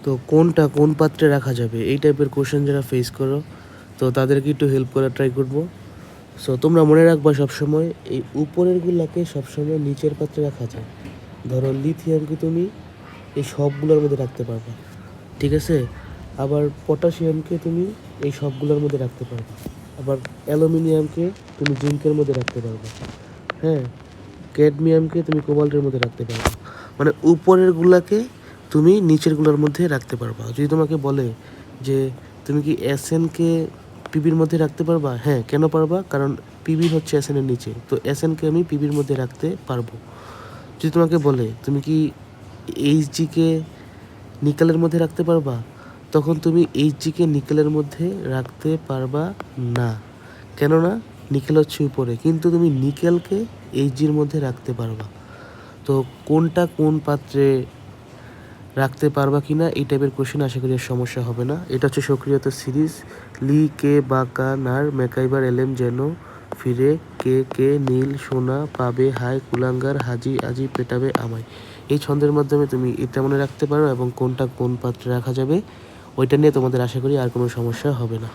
তো কোনটা কোন পাত্রে রাখা যাবে এই টাইপের কোশ্চেন যারা ফেস করো, তো তাদেরকে একটু হেল্প করার ট্রাই করবো। সো তোমরা মনে রাখবা সবসময় এই উপরেরগুলোকে সবসময় নিচের পাত্রে রাখা যায়। ধরো লিথিয়ামকে তুমি এই সবগুলোর মধ্যে রাখতে পারবা, ঠিক আছে। আবার পটাশিয়ামকে তুমি এই সবগুলোর মধ্যে রাখতে পারবা। আবার অ্যালুমিনিয়ামকে তুমি জিঙ্কের মধ্যে রাখতে পারবা। হ্যাঁ, ক্যাডমিয়ামকে তুমি কোবাল্টের মধ্যে রাখতে পারবা। মানে উপরেরগুলোকে তুমি নিচেরগুলোর মধ্যে রাখতে পারবা। যদি তোমাকে বলে যে তুমি কি এসএনকে পিবির মধ্যে রাখতে পারবা, হ্যাঁ কেন পারবা, কারণ পিবি হচ্ছে এসএনের নিচে, তো এসএনকে আমি পিবির মধ্যে রাখতে পারবো। যদি তোমাকে বলে তুমি কি এইচজিকে নিকেলের মধ্যে রাখতে পারবা, তখন তুমি এইচজিকে নিকেলের মধ্যে রাখতে পারবা না। কেননা নিকেল হচ্ছে উপরে, কিন্তু তুমি নিকেলকে এইচজির মধ্যে রাখতে পারবা। তো কোনটা কোন পাত্রে রাখতে পারবা কি না এই টাইপের কোশ্চেন আশা করি আর সমস্যা হবে না। এটা হচ্ছে সক্রিয়তা সিরিজ। লি কে বাঁকা নার ম্যাকাইবার এলেম যেন ফিরে, কে কে নীল সোনা পাবে হায় কুলাঙ্গার হাজি আজি পেটাবে আমায়। এই ছন্দের মাধ্যমে তুমি এটা মনে রাখতে পারো এবং কোনটা কোন পাত্রে রাখা যাবে ওইটা নিয়ে তোমাদের আশা করি আর কোনো সমস্যা হবে না।